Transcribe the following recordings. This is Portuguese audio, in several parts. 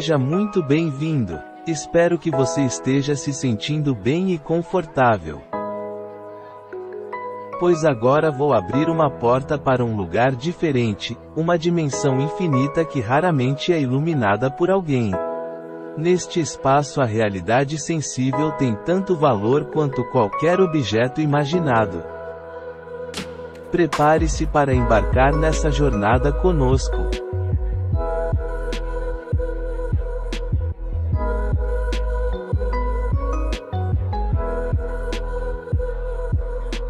Seja muito bem-vindo. Espero que você esteja se sentindo bem e confortável. Pois agora vou abrir uma porta para um lugar diferente, uma dimensão infinita que raramente é iluminada por alguém. Neste espaço a realidade sensível tem tanto valor quanto qualquer objeto imaginado. Prepare-se para embarcar nessa jornada conosco.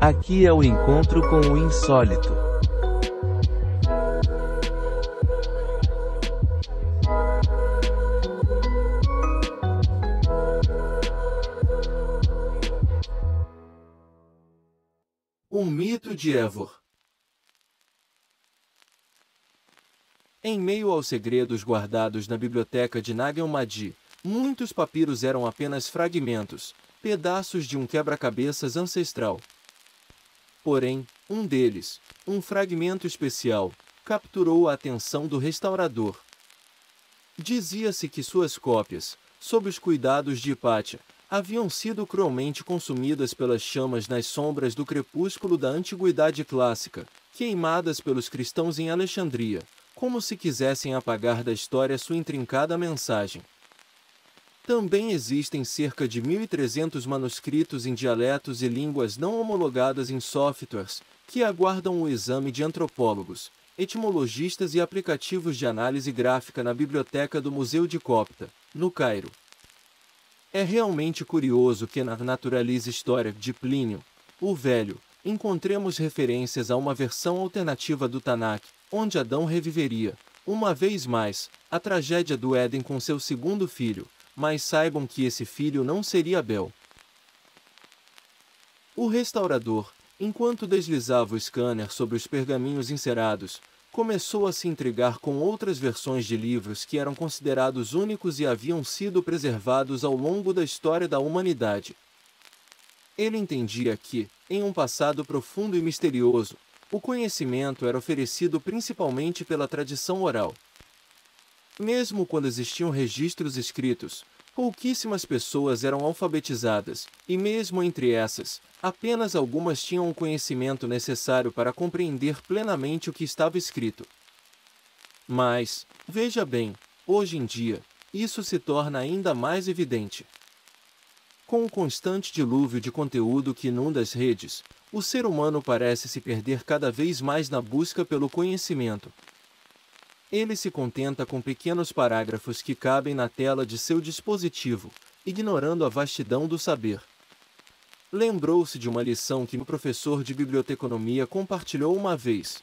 Aqui é o encontro com o insólito. O mito de Évor. Em meio aos segredos guardados na biblioteca de Nag Hammadi, muitos papiros eram apenas fragmentos, pedaços de um quebra-cabeças ancestral. Porém, um deles, um fragmento especial, capturou a atenção do restaurador. Dizia-se que suas cópias, sob os cuidados de Hipátia, haviam sido cruelmente consumidas pelas chamas nas sombras do crepúsculo da antiguidade clássica, queimadas pelos cristãos em Alexandria, como se quisessem apagar da história sua intrincada mensagem. Também existem cerca de 1.300 manuscritos em dialetos e línguas não homologadas em softwares, que aguardam o exame de antropólogos, etimologistas e aplicativos de análise gráfica na biblioteca do Museu de Copta, no Cairo. É realmente curioso que na Naturalise História de Plínio, o Velho, encontremos referências a uma versão alternativa do Tanakh, onde Adão reviveria, uma vez mais, a tragédia do Éden com seu segundo filho, mas saibam que esse filho não seria Abel. O restaurador, enquanto deslizava o scanner sobre os pergaminhos encerados, começou a se intrigar com outras versões de livros que eram considerados únicos e haviam sido preservados ao longo da história da humanidade. Ele entendia que, em um passado profundo e misterioso, o conhecimento era oferecido principalmente pela tradição oral. Mesmo quando existiam registros escritos, pouquíssimas pessoas eram alfabetizadas, e mesmo entre essas, apenas algumas tinham o conhecimento necessário para compreender plenamente o que estava escrito. Mas, veja bem, hoje em dia, isso se torna ainda mais evidente. Com o constante dilúvio de conteúdo que inunda as redes, o ser humano parece se perder cada vez mais na busca pelo conhecimento. Ele se contenta com pequenos parágrafos que cabem na tela de seu dispositivo, ignorando a vastidão do saber. Lembrou-se de uma lição que o professor de biblioteconomia compartilhou uma vez.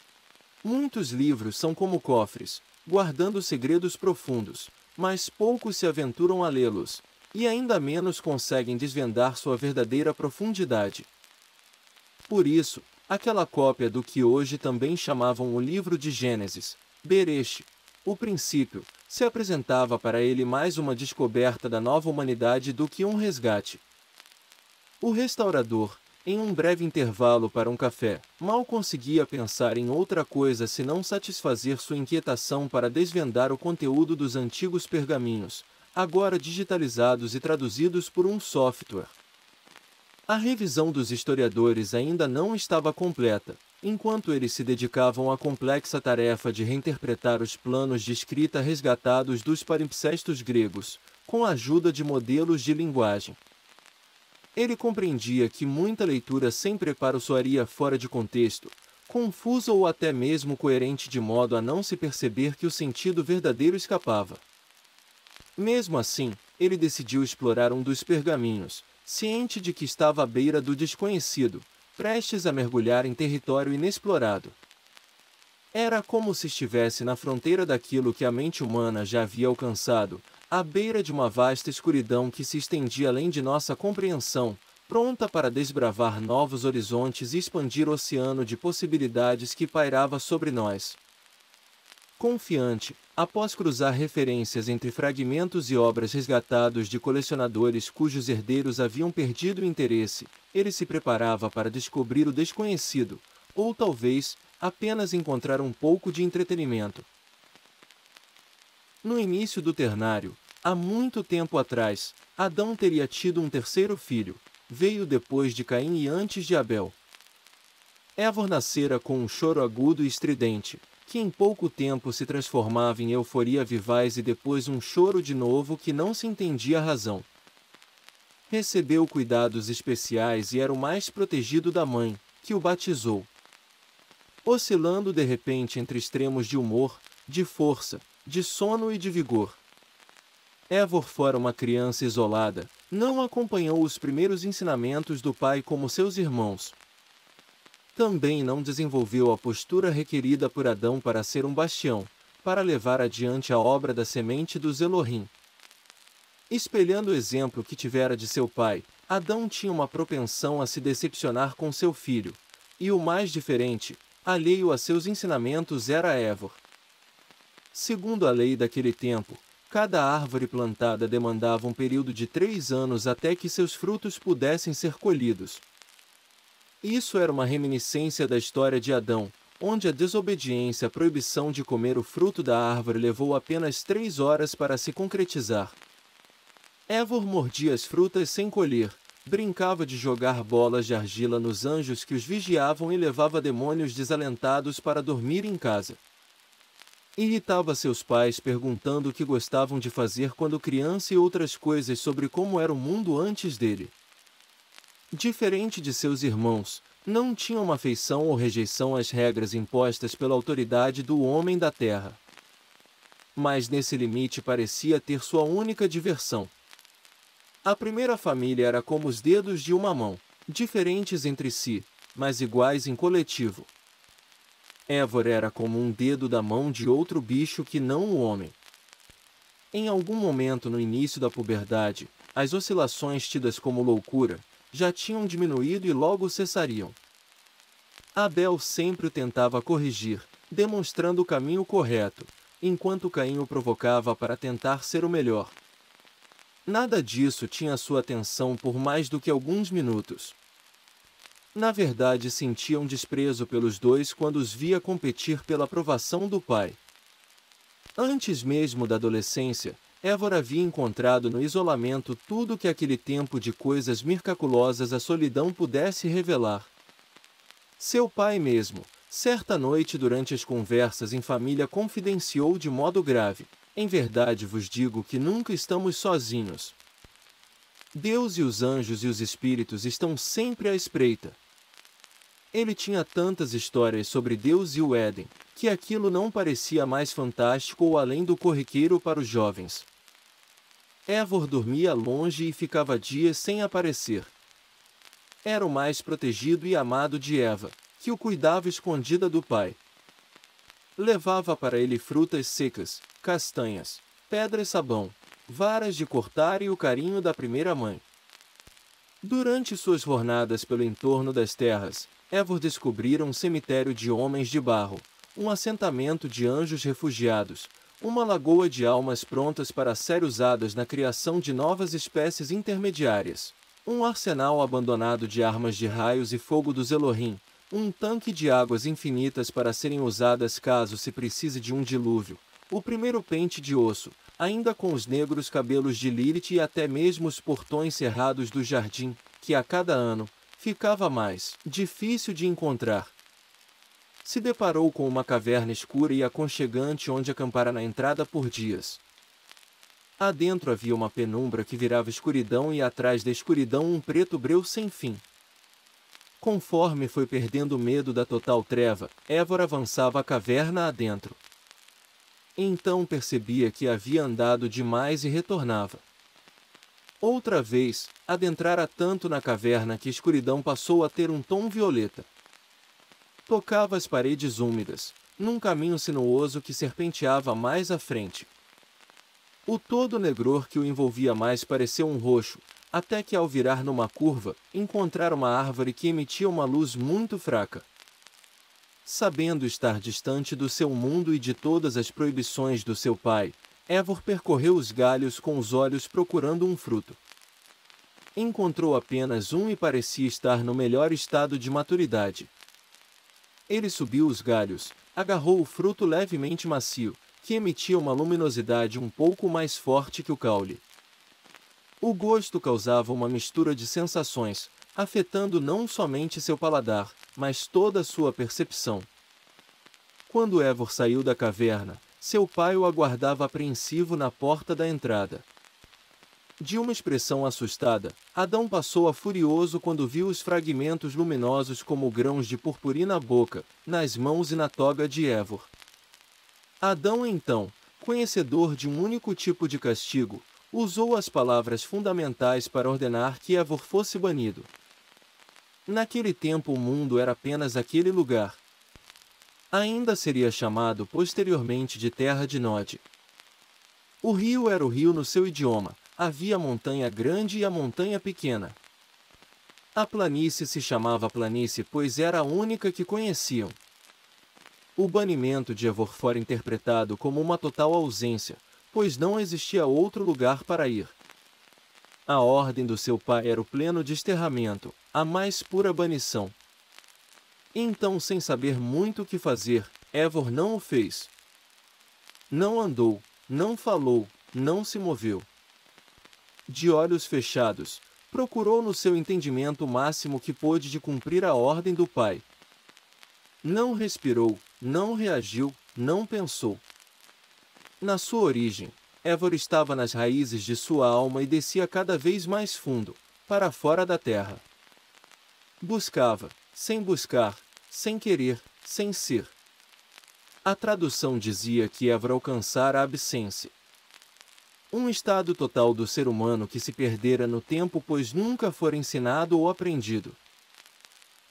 Muitos livros são como cofres, guardando segredos profundos, mas poucos se aventuram a lê-los, e ainda menos conseguem desvendar sua verdadeira profundidade. Por isso, aquela cópia do que hoje também chamavam o livro de Gênesis, Bereshit, o princípio, se apresentava para ele mais uma descoberta da nova humanidade do que um resgate. O restaurador, em um breve intervalo para um café, mal conseguia pensar em outra coisa senão satisfazer sua inquietação para desvendar o conteúdo dos antigos pergaminhos, agora digitalizados e traduzidos por um software. A revisão dos historiadores ainda não estava completa, enquanto eles se dedicavam à complexa tarefa de reinterpretar os planos de escrita resgatados dos palimpsestos gregos, com a ajuda de modelos de linguagem. Ele compreendia que muita leitura sem preparo soaria fora de contexto, confusa ou até mesmo coerente de modo a não se perceber que o sentido verdadeiro escapava. Mesmo assim, ele decidiu explorar um dos pergaminhos, ciente de que estava à beira do desconhecido, prestes a mergulhar em território inexplorado. Era como se estivesse na fronteira daquilo que a mente humana já havia alcançado, à beira de uma vasta escuridão que se estendia além de nossa compreensão, pronta para desbravar novos horizontes e expandir o oceano de possibilidades que pairava sobre nós. Confiante, após cruzar referências entre fragmentos e obras resgatados de colecionadores cujos herdeiros haviam perdido o interesse, ele se preparava para descobrir o desconhecido, ou talvez, apenas encontrar um pouco de entretenimento. No início do ternário, Há muito tempo atrás, Adão teria tido um terceiro filho. Veio depois de Caim e antes de Abel. Évor nascera com um choro agudo e estridente, que em pouco tempo se transformava em euforia vivaz e depois um choro de novo que não se entendia a razão. Recebeu cuidados especiais e era o mais protegido da mãe, que o batizou. Oscilando de repente entre extremos de humor, de força, de sono e de vigor. Évor fora uma criança isolada, não acompanhou os primeiros ensinamentos do pai como seus irmãos. Também não desenvolveu a postura requerida por Adão para ser um bastião, para levar adiante a obra da semente dos Elohim. Espelhando o exemplo que tivera de seu pai, Adão tinha uma propensão a se decepcionar com seu filho, e o mais diferente, alheio a seus ensinamentos, era Évor. Segundo a lei daquele tempo, cada árvore plantada demandava um período de 3 anos até que seus frutos pudessem ser colhidos. Isso era uma reminiscência da história de Adão, onde a desobediência à proibição de comer o fruto da árvore levou apenas 3 horas para se concretizar. Évor mordia as frutas sem colher, brincava de jogar bolas de argila nos anjos que os vigiavam e levava demônios desalentados para dormir em casa. Irritava seus pais perguntando o que gostavam de fazer quando criança e outras coisas sobre como era o mundo antes dele. Diferente de seus irmãos, não tinha uma afeição ou rejeição às regras impostas pela autoridade do homem da terra. Mas nesse limite parecia ter sua única diversão. A primeira família era como os dedos de uma mão, diferentes entre si, mas iguais em coletivo. Évor era como um dedo da mão de outro bicho que não o homem. Em algum momento no início da puberdade, as oscilações tidas como loucura já tinham diminuído e logo cessariam. Abel sempre o tentava corrigir, demonstrando o caminho correto, enquanto Caim o provocava para tentar ser o melhor. Nada disso tinha sua atenção por mais do que alguns minutos. Na verdade, sentia um desprezo pelos dois quando os via competir pela aprovação do pai. Antes mesmo da adolescência, Évor havia encontrado no isolamento tudo que aquele tempo de coisas miraculosas a solidão pudesse revelar. Seu pai mesmo, certa noite durante as conversas em família, confidenciou de modo grave: em verdade vos digo que nunca estamos sozinhos. Deus e os anjos e os espíritos estão sempre à espreita. Ele tinha tantas histórias sobre Deus e o Éden, que aquilo não parecia mais fantástico ou além do corriqueiro para os jovens. Évor dormia longe e ficava dias sem aparecer. Era o mais protegido e amado de Eva, que o cuidava escondida do pai. Levava para ele frutas secas, castanhas, pedra-sabão, varas de cortar e o carinho da primeira mãe. Durante suas jornadas pelo entorno das terras, Évor descobrira um cemitério de homens de barro, um assentamento de anjos refugiados, uma lagoa de almas prontas para ser usadas na criação de novas espécies intermediárias, um arsenal abandonado de armas de raios e fogo dos Elohim, um tanque de águas infinitas para serem usadas caso se precise de um dilúvio, o primeiro pente de osso, ainda com os negros cabelos de Lilith e até mesmo os portões cerrados do jardim, que a cada ano ficava mais difícil de encontrar. Se deparou com uma caverna escura e aconchegante onde acampara na entrada por dias. Adentro havia uma penumbra que virava escuridão e atrás da escuridão um preto breu sem fim. Conforme foi perdendo o medo da total treva, Évor avançava a caverna adentro. Então percebia que havia andado demais e retornava. Outra vez, adentrara tanto na caverna que a escuridão passou a ter um tom violeta. Tocava as paredes úmidas, num caminho sinuoso que serpenteava mais à frente. O todo negror que o envolvia mais pareceu um roxo, até que ao virar numa curva, encontrara uma árvore que emitia uma luz muito fraca. Sabendo estar distante do seu mundo e de todas as proibições do seu pai, Évor percorreu os galhos com os olhos procurando um fruto. Encontrou apenas um e parecia estar no melhor estado de maturidade. Ele subiu os galhos, agarrou o fruto levemente macio, que emitia uma luminosidade um pouco mais forte que o caule. O gosto causava uma mistura de sensações, afetando não somente seu paladar, mas toda a sua percepção. Quando Eivor saiu da caverna, seu pai o aguardava apreensivo na porta da entrada. De uma expressão assustada, Adão passou a furioso quando viu os fragmentos luminosos como grãos de purpurina na boca, nas mãos e na toga de Eivor. Adão então, conhecedor de um único tipo de castigo, usou as palavras fundamentais para ordenar que Eivor fosse banido. Naquele tempo o mundo era apenas aquele lugar. Ainda seria chamado posteriormente de Terra de Nod. O rio era o rio no seu idioma, havia a montanha grande e a montanha pequena. A planície se chamava planície pois era a única que conheciam. O banimento de Eivor fora interpretado como uma total ausência, pois não existia outro lugar para ir. A ordem do seu pai era o pleno desterramento, a mais pura banição. Então, sem saber muito o que fazer, Eivor não o fez. Não andou, não falou, não se moveu. De olhos fechados, procurou no seu entendimento o máximo que pôde de cumprir a ordem do pai. Não respirou, não reagiu, não pensou. Na sua origem, Eivor estava nas raízes de sua alma e descia cada vez mais fundo, para fora da terra. Buscava, sem buscar, sem querer, sem ser. A tradução dizia que Eivor alcançara a absência. Um estado total do ser humano que se perdera no tempo pois nunca fora ensinado ou aprendido.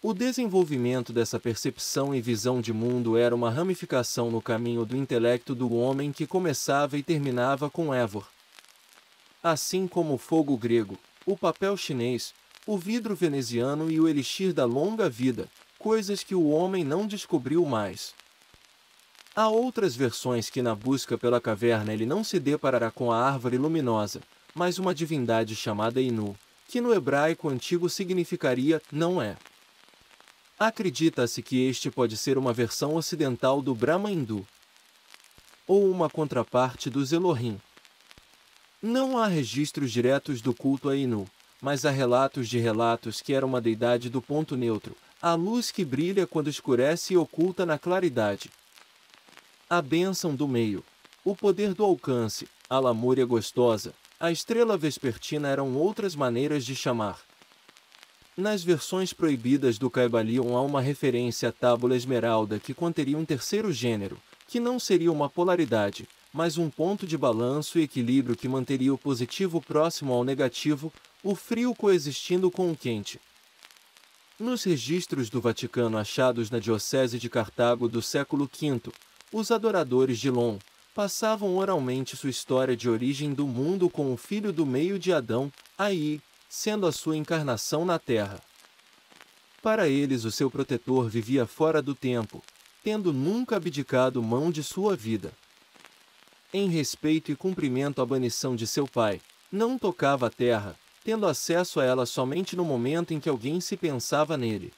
O desenvolvimento dessa percepção e visão de mundo era uma ramificação no caminho do intelecto do homem que começava e terminava com Eivor. Assim como o fogo grego, o papel chinês, o vidro veneziano e o elixir da longa vida, coisas que o homem não descobriu mais. Há outras versões que na busca pela caverna ele não se deparará com a árvore luminosa, mas uma divindade chamada Inu, que no hebraico antigo significaria não é. Acredita-se que este pode ser uma versão ocidental do Brahma hindu, ou uma contraparte dos Elohim. Não há registros diretos do culto a Inu, mas há relatos que era uma deidade do ponto neutro, a luz que brilha quando escurece e oculta na claridade. A bênção do meio, o poder do alcance, a lamúria gostosa, a estrela vespertina eram outras maneiras de chamar. Nas versões proibidas do Kybalion há uma referência à tábula esmeralda que conteria um terceiro gênero, que não seria uma polaridade, mas um ponto de balanço e equilíbrio que manteria o positivo próximo ao negativo, o frio coexistindo com o quente. Nos registros do Vaticano achados na Diocese de Cartago do século V, os adoradores de Lon passavam oralmente sua história de origem do mundo com o filho do meio de Adão, Ai, sendo a sua encarnação na Terra. Para eles o seu protetor vivia fora do tempo, tendo nunca abdicado mão de sua vida. Em respeito e cumprimento à banição de seu pai, não tocava a terra, tendo acesso a ela somente no momento em que alguém se pensava nele.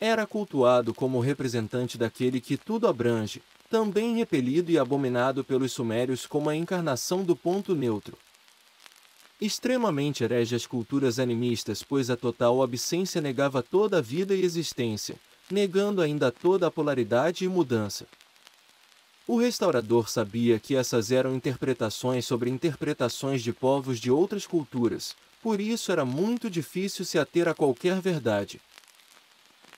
Era cultuado como representante daquele que tudo abrange, também repelido e abominado pelos sumérios como a encarnação do ponto neutro. Extremamente herege às culturas animistas pois a total absência negava toda a vida e existência, negando ainda toda a polaridade e mudança. O restaurador sabia que essas eram interpretações sobre interpretações de povos de outras culturas, por isso era muito difícil se ater a qualquer verdade.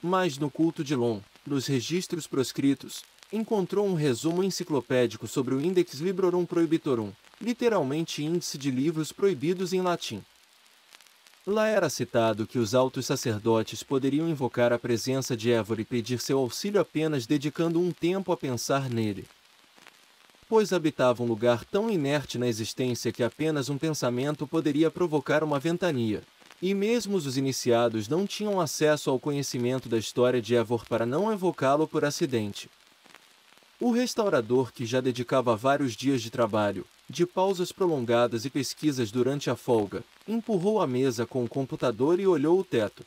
Mas no culto de Lon, nos registros proscritos, encontrou um resumo enciclopédico sobre o Index Librorum Prohibitorum, literalmente índice de livros proibidos em latim. Lá era citado que os altos sacerdotes poderiam invocar a presença de Eivor e pedir seu auxílio apenas dedicando um tempo a pensar nele. Pois habitava um lugar tão inerte na existência que apenas um pensamento poderia provocar uma ventania. E mesmo os iniciados não tinham acesso ao conhecimento da história de Eivor para não evocá-lo por acidente. O restaurador, que já dedicava vários dias de trabalho, de pausas prolongadas e pesquisas durante a folga, empurrou a mesa com o computador e olhou o teto.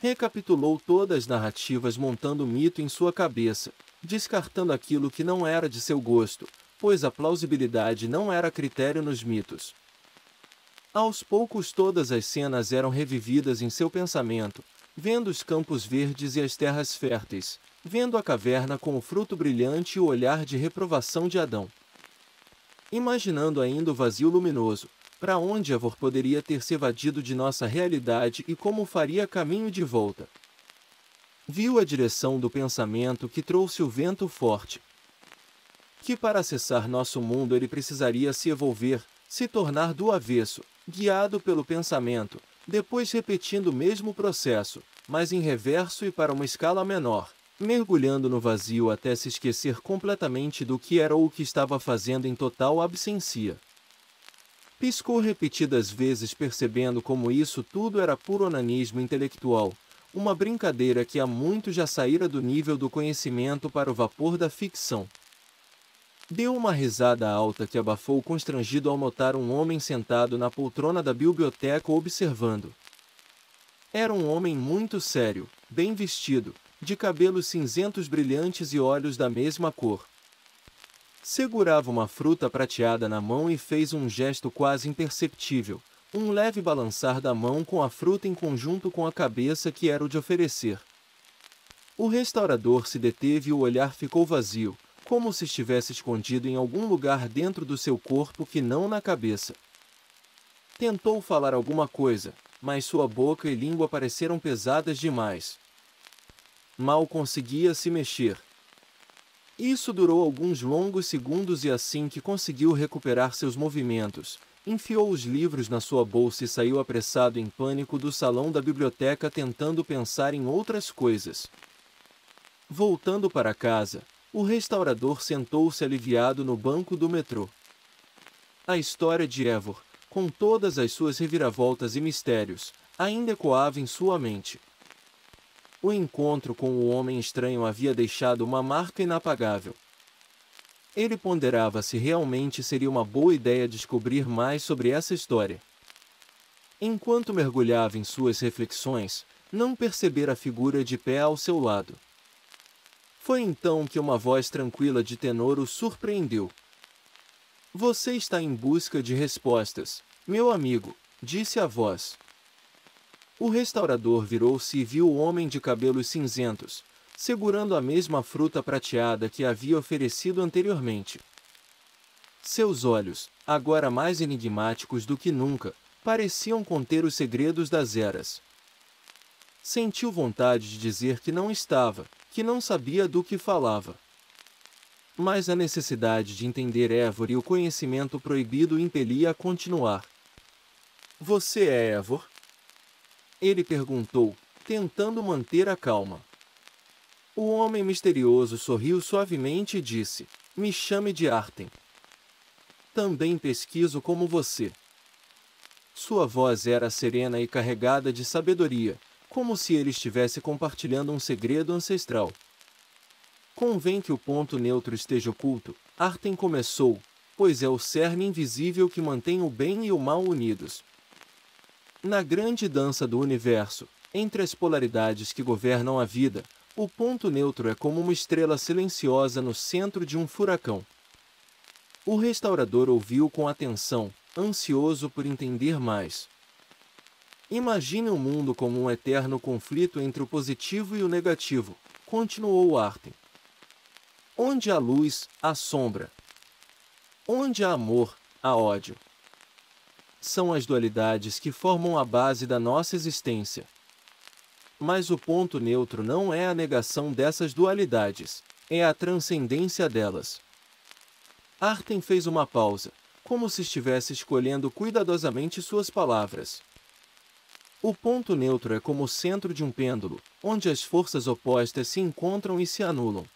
Recapitulou todas as narrativas montando o mito em sua cabeça, descartando aquilo que não era de seu gosto, pois a plausibilidade não era critério nos mitos. Aos poucos todas as cenas eram revividas em seu pensamento, vendo os campos verdes e as terras férteis, vendo a caverna com o fruto brilhante e o olhar de reprovação de Adão. Imaginando ainda o vazio luminoso, para onde Eivor poderia ter se evadido de nossa realidade e como faria caminho de volta. Viu a direção do pensamento que trouxe o vento forte. Que para acessar nosso mundo ele precisaria se evolver, se tornar do avesso, guiado pelo pensamento, depois repetindo o mesmo processo, mas em reverso e para uma escala menor, mergulhando no vazio até se esquecer completamente do que era ou o que estava fazendo em total absência. Piscou repetidas vezes percebendo como isso tudo era puro onanismo intelectual, uma brincadeira que há muito já saíra do nível do conhecimento para o vapor da ficção. Deu uma risada alta que abafou constrangido ao notar um homem sentado na poltrona da biblioteca observando. Era um homem muito sério, bem vestido, de cabelos cinzentos brilhantes e olhos da mesma cor. Segurava uma fruta prateada na mão e fez um gesto quase imperceptível, um leve balançar da mão com a fruta em conjunto com a cabeça que era o de oferecer. O restaurador se deteve e o olhar ficou vazio, como se estivesse escondido em algum lugar dentro do seu corpo que não na cabeça. Tentou falar alguma coisa, mas sua boca e língua pareceram pesadas demais. Mal conseguia se mexer. Isso durou alguns longos segundos e assim que conseguiu recuperar seus movimentos, enfiou os livros na sua bolsa e saiu apressado em pânico do salão da biblioteca tentando pensar em outras coisas. Voltando para casa, o restaurador sentou-se aliviado no banco do metrô. A história de Eivor, com todas as suas reviravoltas e mistérios, ainda ecoava em sua mente. O encontro com o homem estranho havia deixado uma marca inapagável. Ele ponderava se realmente seria uma boa ideia descobrir mais sobre essa história. Enquanto mergulhava em suas reflexões, não percebera a figura de pé ao seu lado. Foi então que uma voz tranquila de tenor o surpreendeu. Você está em busca de respostas, meu amigo, disse a voz. O restaurador virou-se e viu o homem de cabelos cinzentos, segurando a mesma fruta prateada que havia oferecido anteriormente. Seus olhos, agora mais enigmáticos do que nunca, pareciam conter os segredos das eras. Sentiu vontade de dizer que não estava, que não sabia do que falava. Mas a necessidade de entender Eivor e o conhecimento proibido o impelia a continuar. Você é Eivor? Ele perguntou, tentando manter a calma. O homem misterioso sorriu suavemente e disse, me chame de Artem. Também pesquiso como você. Sua voz era serena e carregada de sabedoria, como se ele estivesse compartilhando um segredo ancestral. Convém que o ponto neutro esteja oculto, Artem começou, pois é o cerne invisível que mantém o bem e o mal unidos. Na grande dança do universo, entre as polaridades que governam a vida, o ponto neutro é como uma estrela silenciosa no centro de um furacão. O restaurador ouviu com atenção, ansioso por entender mais. Imagine o mundo como um eterno conflito entre o positivo e o negativo, continuou Artem. Onde há luz, há sombra. Onde há amor, há ódio. São as dualidades que formam a base da nossa existência. Mas o ponto neutro não é a negação dessas dualidades, é a transcendência delas. Artem fez uma pausa, como se estivesse escolhendo cuidadosamente suas palavras. O ponto neutro é como o centro de um pêndulo, onde as forças opostas se encontram e se anulam.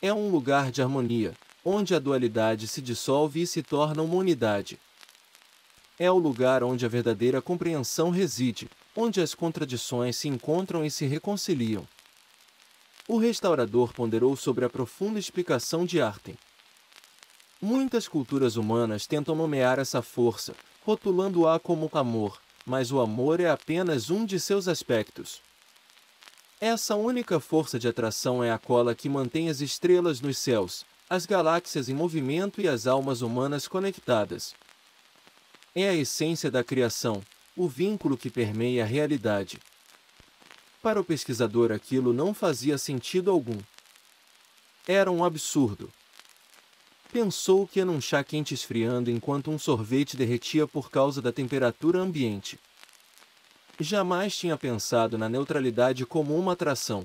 É um lugar de harmonia, onde a dualidade se dissolve e se torna uma unidade. É o lugar onde a verdadeira compreensão reside, onde as contradições se encontram e se reconciliam. O restaurador ponderou sobre a profunda explicação de Artem. Muitas culturas humanas tentam nomear essa força, rotulando-a como amor, mas o amor é apenas um de seus aspectos. Essa única força de atração é a cola que mantém as estrelas nos céus, as galáxias em movimento e as almas humanas conectadas. É a essência da criação, o vínculo que permeia a realidade. Para o pesquisador aquilo não fazia sentido algum. Era um absurdo. Pensou que era um chá quente esfriando enquanto um sorvete derretia por causa da temperatura ambiente. Jamais tinha pensado na neutralidade como uma atração.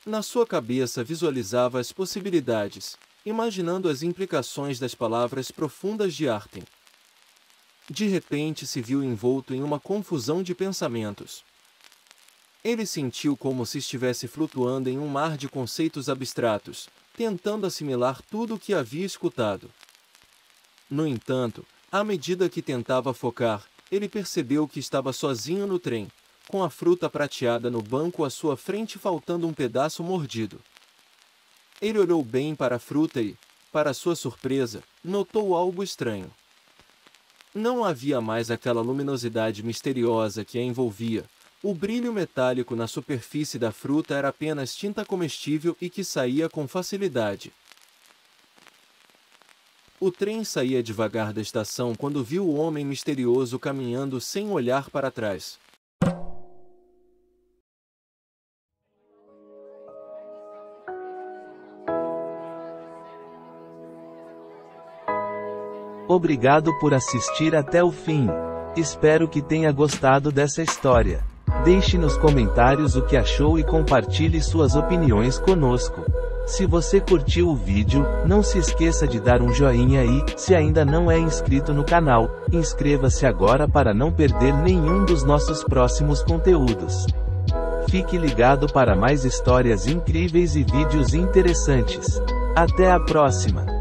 Na sua cabeça visualizava as possibilidades, imaginando as implicações das palavras profundas de Arten. De repente se viu envolto em uma confusão de pensamentos. Ele sentiu como se estivesse flutuando em um mar de conceitos abstratos, tentando assimilar tudo o que havia escutado. No entanto, à medida que tentava focar, ele percebeu que estava sozinho no trem, com a fruta prateada no banco à sua frente faltando um pedaço mordido. Ele olhou bem para a fruta e, para sua surpresa, notou algo estranho. Não havia mais aquela luminosidade misteriosa que a envolvia. O brilho metálico na superfície da fruta era apenas tinta comestível e que saía com facilidade. O trem saía devagar da estação quando viu o homem misterioso caminhando sem olhar para trás. Obrigado por assistir até o fim. Espero que tenha gostado dessa história. Deixe nos comentários o que achou e compartilhe suas opiniões conosco. Se você curtiu o vídeo, não se esqueça de dar um joinha e, se ainda não é inscrito no canal, inscreva-se agora para não perder nenhum dos nossos próximos conteúdos. Fique ligado para mais histórias incríveis e vídeos interessantes. Até a próxima!